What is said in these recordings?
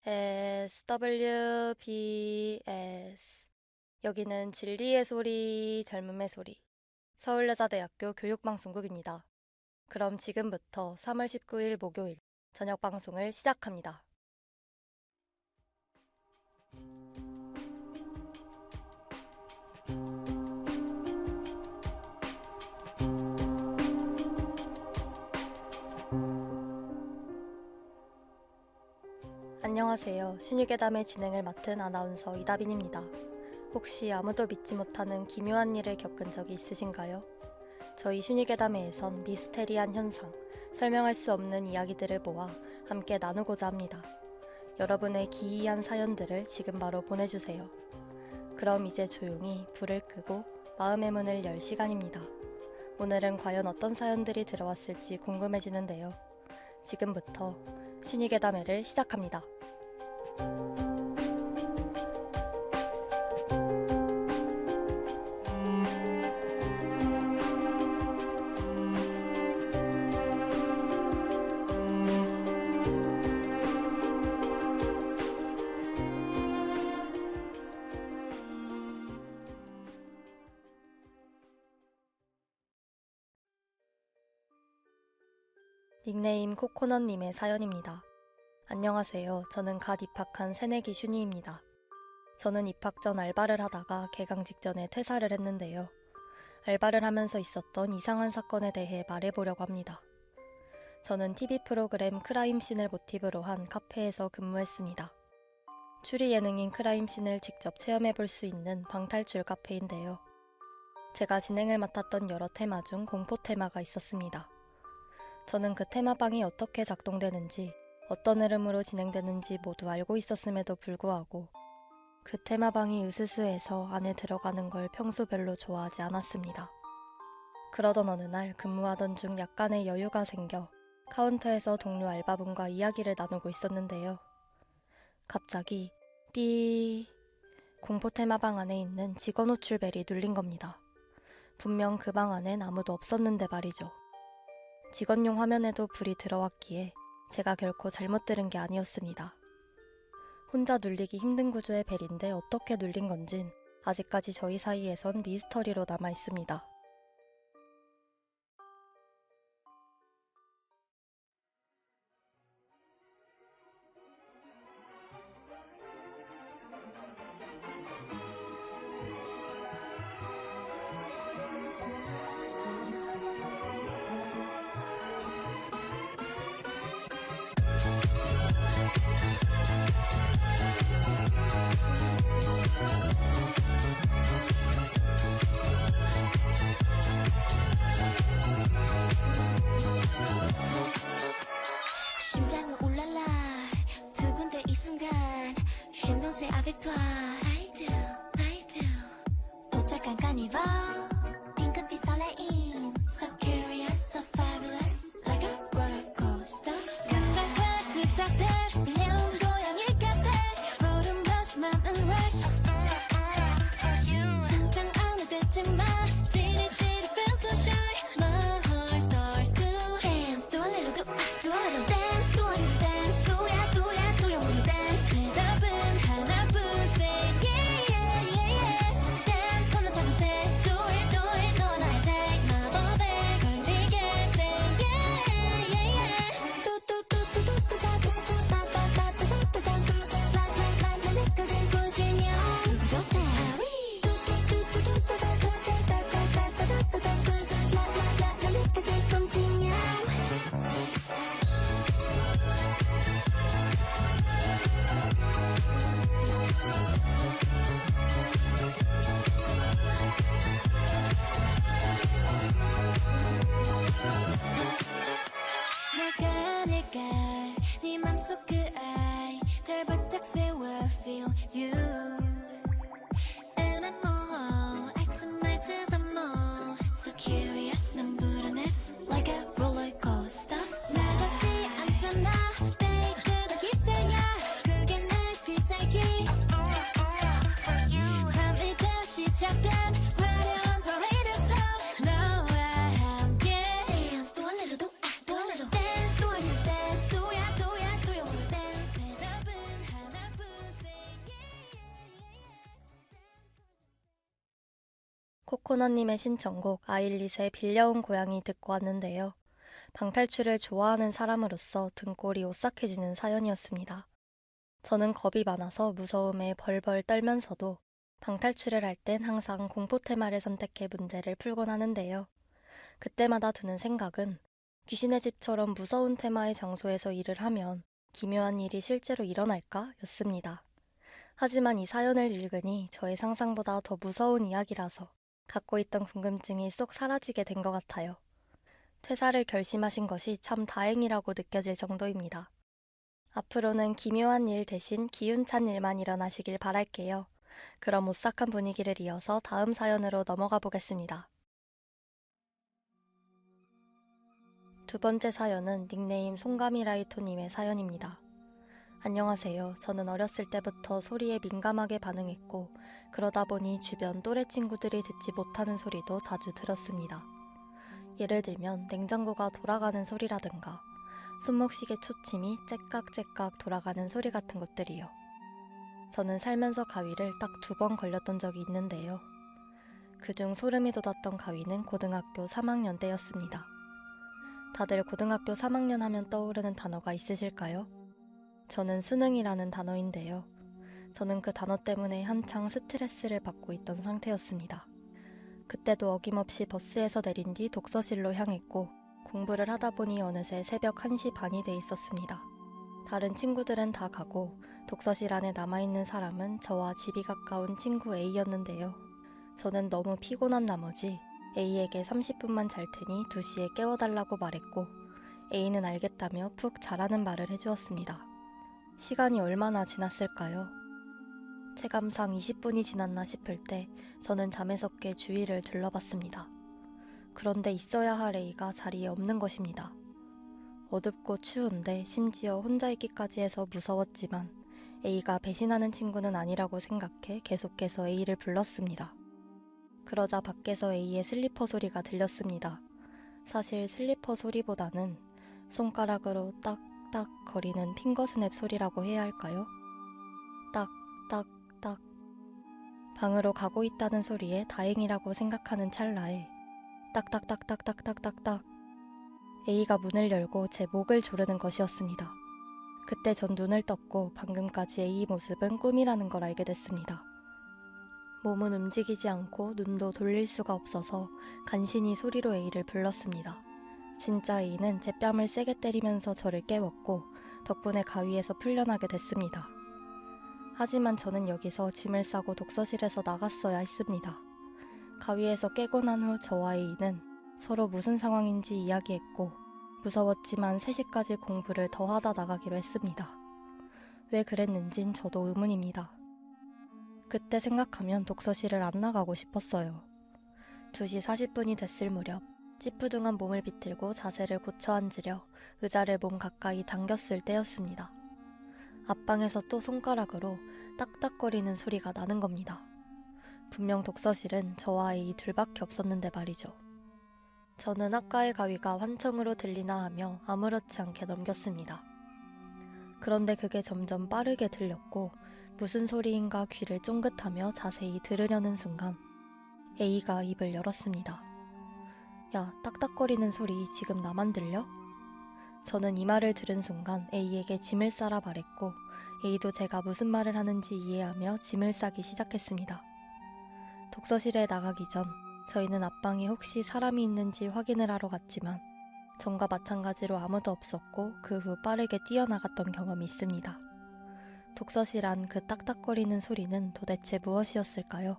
SWBS. 여기는 진리의 소리, 젊음의 소리. 서울여자대학교 교육방송국입니다. 그럼 지금부터 3월 19일 목요일 저녁 방송을 시작합니다. 안녕하세요. 신유괴담의 진행을 맡은 아나운서 이다빈입니다. 혹시 아무도 믿지 못하는 기묘한 일을 겪은 적이 있으신가요? 저희 신유괴담회에선 미스테리한 현상, 설명할 수 없는 이야기들을 모아 함께 나누고자 합니다. 여러분의 기이한 사연들을 지금 바로 보내주세요. 그럼 이제 조용히 불을 끄고 마음의 문을 열 시간입니다. 오늘은 과연 어떤 사연들이 들어왔을지 궁금해지는데요. 지금부터 신유괴담회를 시작합니다. 닉네임 코코넛님의 사연입니다. 안녕하세요. 저는 갓 입학한 새내기 슈니입니다. 저는 입학 전 알바를 하다가 개강 직전에 퇴사를 했는데요. 알바를 하면서 있었던 이상한 사건에 대해 말해보려고 합니다. 저는 TV 프로그램 크라임씬을 모티브로 한 카페에서 근무했습니다. 추리 예능인 크라임씬을 직접 체험해볼 수 있는 방탈출 카페인데요. 제가 진행을 맡았던 여러 테마 중 공포 테마가 있었습니다. 저는 그 테마방이 어떻게 작동되는지, 어떤 흐름으로 진행되는지 모두 알고 있었음에도 불구하고 그 테마방이 으스스해서 안에 들어가는 걸 평소 별로 좋아하지 않았습니다. 그러던 어느 날 근무하던 중 약간의 여유가 생겨 카운터에서 동료 알바분과 이야기를 나누고 있었는데요. 갑자기 삐... 공포 테마방 안에 있는 직원 호출벨이 눌린 겁니다. 분명 그 방 안엔 아무도 없었는데 말이죠. 직원용 화면에도 불이 들어왔기에 제가 결코 잘못 들은 게 아니었습니다. 혼자 눌리기 힘든 구조의 벨인데 어떻게 눌린 건진 아직까지 저희 사이에선 미스터리로 남아 있습니다. 심장은 울랄라 두근대 이 순간 쉼없이 avec toi I do 도착한 카니발 핑크빛 설레임 So curious, so fabulous Like a roller coaster 감각과 뚝딱대 내온 고양이 같아 보름 다시 맘은 rush 심장 안에 댔지만 지릿지릿 feel so shy My heart starts to dance Do a little do a little dance Do a little dance Do your little dance 대답은 하나뿐 Say yeah yes Dance 손을 잡은 채 Do it 코코넛님의 신청곡 아일릿의 빌려온 고양이 듣고 왔는데요. 방탈출을 좋아하는 사람으로서 등골이 오싹해지는 사연이었습니다. 저는 겁이 많아서 무서움에 벌벌 떨면서도 방탈출을 할 땐 항상 공포 테마를 선택해 문제를 풀곤 하는데요. 그때마다 드는 생각은 귀신의 집처럼 무서운 테마의 장소에서 일을 하면 기묘한 일이 실제로 일어날까? 였습니다. 하지만 이 사연을 읽으니 저의 상상보다 더 무서운 이야기라서 갖고 있던 궁금증이 쏙 사라지게 된 것 같아요. 퇴사를 결심하신 것이 참 다행이라고 느껴질 정도입니다. 앞으로는 기묘한 일 대신 기운찬 일만 일어나시길 바랄게요. 그럼 오싹한 분위기를 이어서 다음 사연으로 넘어가 보겠습니다. 두 번째 사연은 닉네임 송가미라이토님의 사연입니다. 안녕하세요. 저는 어렸을 때부터 소리에 민감하게 반응했고 그러다 보니 주변 또래 친구들이 듣지 못하는 소리도 자주 들었습니다. 예를 들면 냉장고가 돌아가는 소리라든가 손목시계 초침이 째깍째깍 돌아가는 소리 같은 것들이요. 저는 살면서 가위를 딱 2번 걸렸던 적이 있는데요. 그중 소름이 돋았던 가위는 고등학교 3학년 때였습니다. 다들 고등학교 3학년 하면 떠오르는 단어가 있으실까요? 저는 수능이라는 단어인데요. 저는 그 단어 때문에 한창 스트레스를 받고 있던 상태였습니다. 그때도 어김없이 버스에서 내린 뒤 독서실로 향했고 공부를 하다 보니 어느새 새벽 1시 반이 돼 있었습니다. 다른 친구들은 다 가고 독서실 안에 남아있는 사람은 저와 집이 가까운 친구 A였는데요. 저는 너무 피곤한 나머지 A에게 30분만 잘 테니 2시에 깨워달라고 말했고 A는 알겠다며 푹 자라는 말을 해주었습니다. 시간이 얼마나 지났을까요? 체감상 20분이 지났나 싶을 때 저는 잠에서 깨 주위를 둘러봤습니다. 그런데 있어야 할 A가 자리에 없는 것입니다. 어둡고 추운데 심지어 혼자 있기까지 해서 무서웠지만 A가 배신하는 친구는 아니라고 생각해 계속해서 A를 불렀습니다. 그러자 밖에서 A의 슬리퍼 소리가 들렸습니다. 사실 슬리퍼 소리보다는 손가락으로 딱딱 거리는 핑거스냅 소리라고 해야 할까요? 딱딱딱. 방으로 가고 있다는 소리에 다행이라고 생각하는 찰나에 딱딱딱딱딱딱딱딱 A가 문을 열고 제 목을 조르는 것이었습니다. 그때 전 눈을 떴고 방금까지 A 모습은 꿈이라는 걸 알게 됐습니다. 몸은 움직이지 않고 눈도 돌릴 수가 없어서 간신히 소리로 A를 불렀습니다. 진짜 A는 제 뺨을 세게 때리면서 저를 깨웠고 덕분에 가위에서 풀려나게 됐습니다. 하지만 저는 여기서 짐을 싸고 독서실에서 나갔어야 했습니다. 가위에서 깨고 난 후 저와 A는 서로 무슨 상황인지 이야기했고 무서웠지만 3시까지 공부를 더 하다 나가기로 했습니다. 왜 그랬는진 저도 의문입니다. 그때 생각하면 독서실을 안 나가고 싶었어요. 2시 40분이 됐을 무렵 찌뿌둥한 몸을 비틀고 자세를 고쳐 앉으려 의자를 몸 가까이 당겼을 때였습니다. 앞방에서 또 손가락으로 딱딱거리는 소리가 나는 겁니다. 분명 독서실은 저와 A 둘밖에 없었는데 말이죠. 저는 아까의 가위가 환청으로 들리나 하며 아무렇지 않게 넘겼습니다. 그런데 그게 점점 빠르게 들렸고 무슨 소리인가 귀를 쫑긋하며 자세히 들으려는 순간 A가 입을 열었습니다. 야, 딱딱거리는 소리 지금 나만 들려? 저는 이 말을 들은 순간 A에게 짐을 싸라 말했고 A도 제가 무슨 말을 하는지 이해하며 짐을 싸기 시작했습니다. 독서실에 나가기 전 저희는 앞방에 혹시 사람이 있는지 확인을 하러 갔지만 전과 마찬가지로 아무도 없었고 그 후 빠르게 뛰어나갔던 경험이 있습니다. 독서실 안 그 딱딱거리는 소리는 도대체 무엇이었을까요?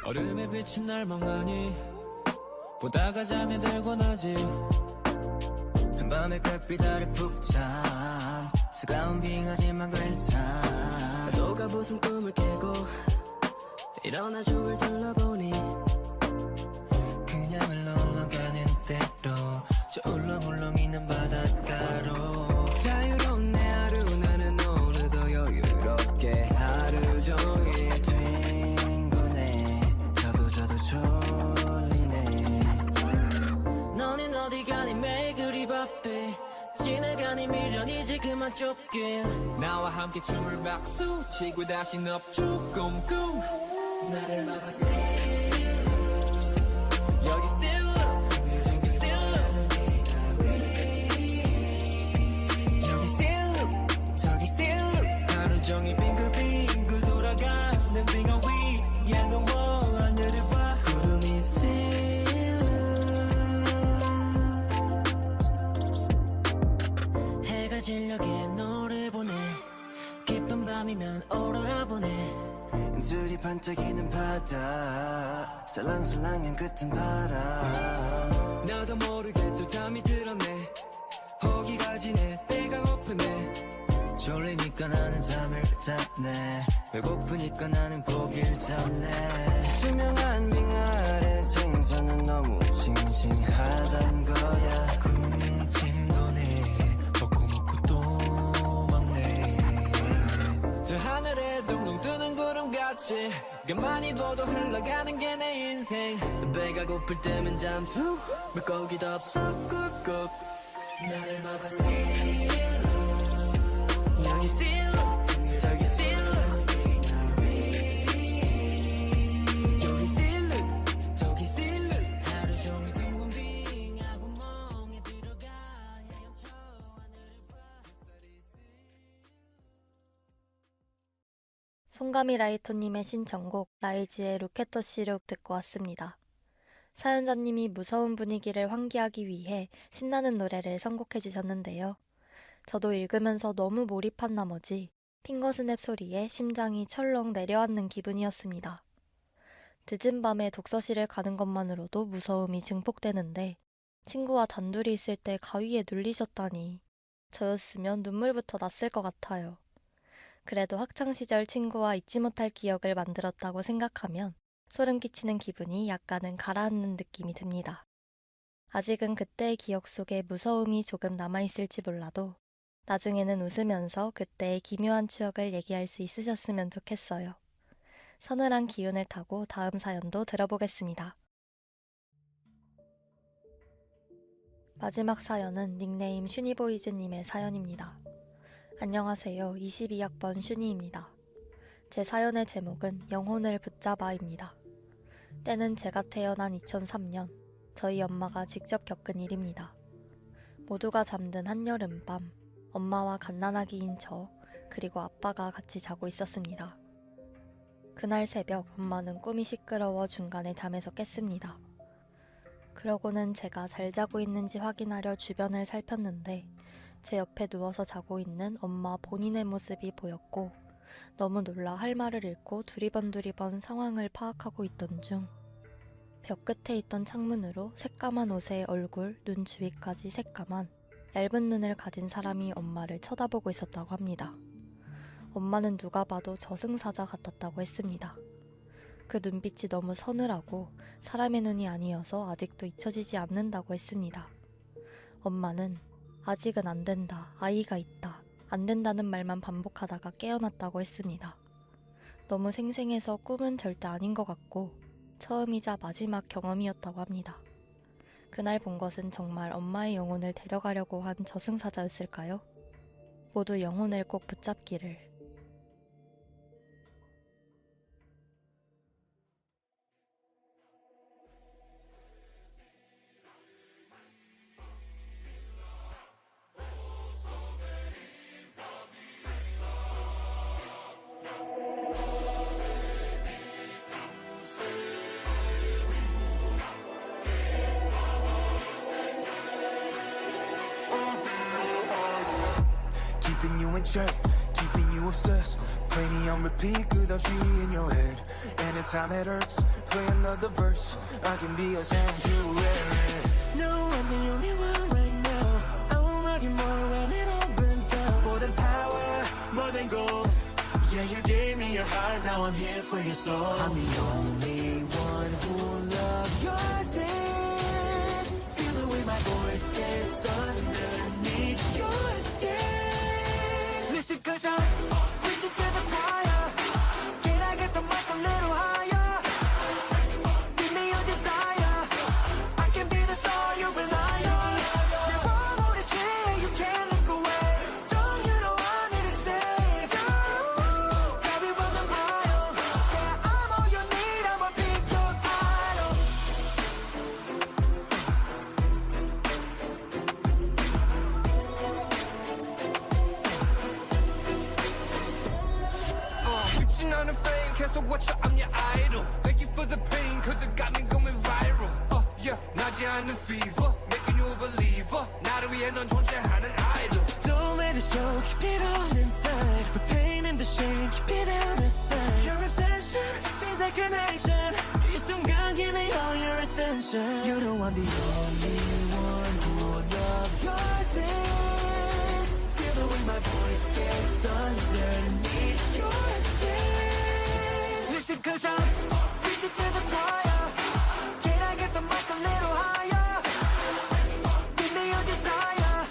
얼음에 비친 날 멍하니 보다가 잠이 들곤 하지. 한밤의 별빛 아래 푹 잠 차가운 빙하지만 괜찮아. 너가 무슨 꿈을 깨고 일어나 주위를 둘러보니 그냥 흘러가는 대로 저 울렁울렁 있는 바닷가로 자유로운 내 하루 나는 오늘도 여유롭게 하루 종일 뒹구네. 저도 좋아. 그만 쫓길 나와 함께 춤을 박수 치고 다시 넙죽 꿈꿈 나를 막아 여기 실로 저기 실로 여기 실로 저기 실로 하루 종일 빙글빙글 돌아가는 빙하 위에 누워 하늘을 봐 구름이 해가 질녘에 노래 보내 깊은 밤이면 오로라 보내 둘이 반짝이는 바다 살랑살랑한 끝은 바람 나도 모르게 또 잠이 들었네 호기가 지네 배가 고프네 졸리니까 나는 잠을 잤네 배고프니까 나는 고기를 잡네 투명한 빙 아래 생선은 너무 싱싱하단 거야 구운 침도네 먹고 먹고 또 먹네 저 하늘에 둥둥 뜨는 구름같이 가만히 둬도 흘러가는 게 내 인생 배가 고플 때면 잠수 물고기도 없어 꾹꾹 나를 막아 여기 실로 저기 실로 여기 실로 저기 실로 하루 종일 둥근 빙하고 멍에 들어가 헤엄쳐 하늘을 봐 송가미 라이토님의 신청곡 라이즈의 로켓더 시룩 듣고 왔습니다. 사연자님이 무서운 분위기를 환기하기 위해 신나는 노래를 선곡해 주셨는데요. 저도 읽으면서 너무 몰입한 나머지 핑거스냅 소리에 심장이 철렁 내려앉는 기분이었습니다. 늦은 밤에 독서실을 가는 것만으로도 무서움이 증폭되는데 친구와 단둘이 있을 때 가위에 눌리셨다니 저였으면 눈물부터 났을 것 같아요. 그래도 학창시절 친구와 잊지 못할 기억을 만들었다고 생각하면 소름 끼치는 기분이 약간은 가라앉는 느낌이 듭니다. 아직은 그때의 기억 속에 무서움이 조금 남아있을지 몰라도 나중에는 웃으면서 그때의 기묘한 추억을 얘기할 수 있으셨으면 좋겠어요. 서늘한 기운을 타고 다음 사연도 들어보겠습니다. 마지막 사연은 닉네임 슈니보이즈님의 사연입니다. 안녕하세요. 22학번 슈니입니다. 제 사연의 제목은 영혼을 붙잡아입니다. 때는 제가 태어난 2003년, 저희 엄마가 직접 겪은 일입니다. 모두가 잠든 한여름밤, 엄마와 갓난아기인 저, 그리고 아빠가 같이 자고 있었습니다. 그날 새벽 엄마는 꿈이 시끄러워 중간에 잠에서 깼습니다. 그러고는 제가 잘 자고 있는지 확인하려 주변을 살폈는데 제 옆에 누워서 자고 있는 엄마 본인의 모습이 보였고 너무 놀라 할 말을 잃고 두리번 상황을 파악하고 있던 중 벽 끝에 있던 창문으로 새까만 옷에 얼굴, 눈 주위까지 새까만 얇은 눈을 가진 사람이 엄마를 쳐다보고 있었다고 합니다. 엄마는 누가 봐도 저승사자 같았다고 했습니다. 그 눈빛이 너무 서늘하고 사람의 눈이 아니어서 아직도 잊혀지지 않는다고 했습니다. 엄마는 아직은 안 된다, 아이가 있다, 안 된다는 말만 반복하다가 깨어났다고 했습니다. 너무 생생해서 꿈은 절대 아닌 것 같고 처음이자 마지막 경험이었다고 합니다. 그날 본 것은 정말 엄마의 영혼을 데려가려고 한 저승사자였을까요? 모두 영혼을 꼭 붙잡기를. Keeping you in check, keeping you obsessed. Play me on repeat, good I'll in your head. Anytime it hurts, play another verse. I can be a sanctuary. No, I'm the only one right now. I won't love you more when it all burns down. More than power, more than gold. Yeah, you gave me your heart, now I'm here for your soul. I'm the only one who will love your sins. Feel the way my voice gets underneath your skin. Listen, cause I'm preaching to the choir. Can I get the mic a little higher? Give me your desire. I can be the star you rely on. Never hold a chair, you can't look away. Don't on the fame, 계속 watch I'm your idol. Thank you for the pain, cause it got me going viral. Yeah, 나지 않는 fever, making you a believer. 나를 위해 넌 존재하는 idol. Don't let it show, keep it all inside. The pain and the shame, keep it out of sight. Your obsession feels like an addiction. 이 순간 give me all your attention. You know I'm the only one who will love yours is. Feel the way my voice gets underneath your skin. Listen, cause I'm preaching to the choir. Can I get the mic a little higher? Give me your desire.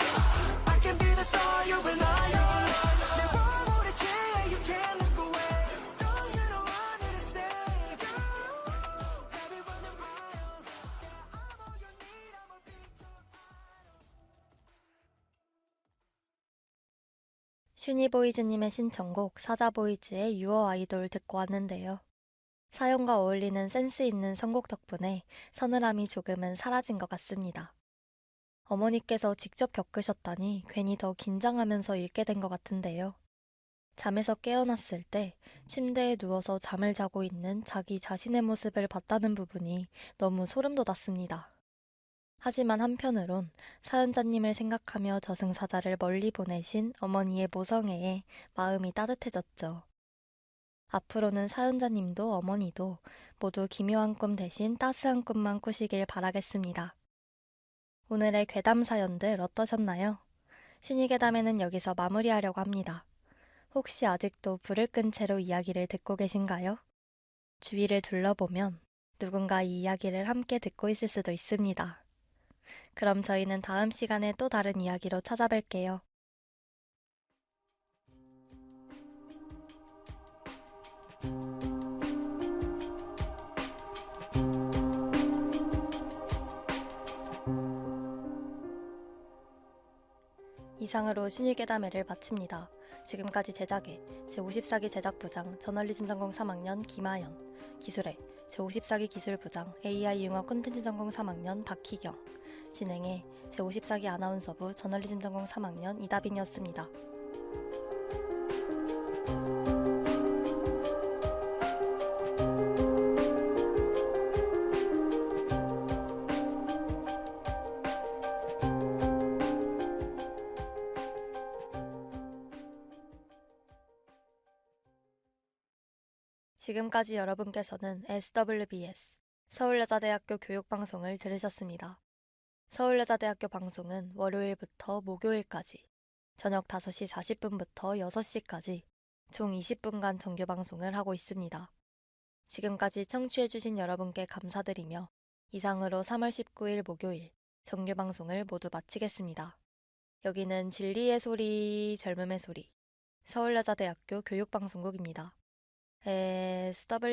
I can be the star you rely on. Never hold a chair, you can't look away. Don't you know I'm here to save you? Have you running miles? Yeah, I'm all you need, I'ma be your 슈니보이즈님의 신청곡 사자보이즈의 유어 아이돌 듣고 왔는데요. 사연과 어울리는 센스 있는 선곡 덕분에 서늘함이 조금은 사라진 것 같습니다. 어머니께서 직접 겪으셨다니 괜히 더 긴장하면서 읽게 된 것 같은데요. 잠에서 깨어났을 때 침대에 누워서 잠을 자고 있는 자기 자신의 모습을 봤다는 부분이 너무 소름 돋았습니다. 하지만 한편으론 사연자님을 생각하며 저승사자를 멀리 보내신 어머니의 모성애에 마음이 따뜻해졌죠. 앞으로는 사연자님도 어머니도 모두 기묘한 꿈 대신 따스한 꿈만 꾸시길 바라겠습니다. 오늘의 괴담 사연들 어떠셨나요? 슈니괴담에는 여기서 마무리하려고 합니다. 혹시 아직도 불을 끈 채로 이야기를 듣고 계신가요? 주위를 둘러보면 누군가 이 이야기를 함께 듣고 있을 수도 있습니다. 그럼 저희는 다음 시간에 또 다른 이야기로 찾아뵐게요. 이상으로 슈니괴담회를 마칩니다. 지금까지 제작에 제54기 제작부장 저널리즘 전공 3학년 김아연, 기술에 제54기 기술부장 AI 융합 콘텐츠 전공 3학년 박희경, 진행에 제54기 아나운서부 저널리즘 전공 3학년 이다빈이었습니다. 지금까지 여러분께서는 SWBS 서울여자대학교 교육방송을 들으셨습니다. 서울여자대학교 방송은 월요일부터 목요일까지 저녁 5시 40분부터 6시까지 총 20분간 정규방송을 하고 있습니다. 지금까지 청취해주신 여러분께 감사드리며 이상으로 3월 19일 목요일 정규방송을 모두 마치겠습니다. 여기는 진리의 소리, 젊음의 소리, 서울여자대학교 교육방송국입니다. SWBS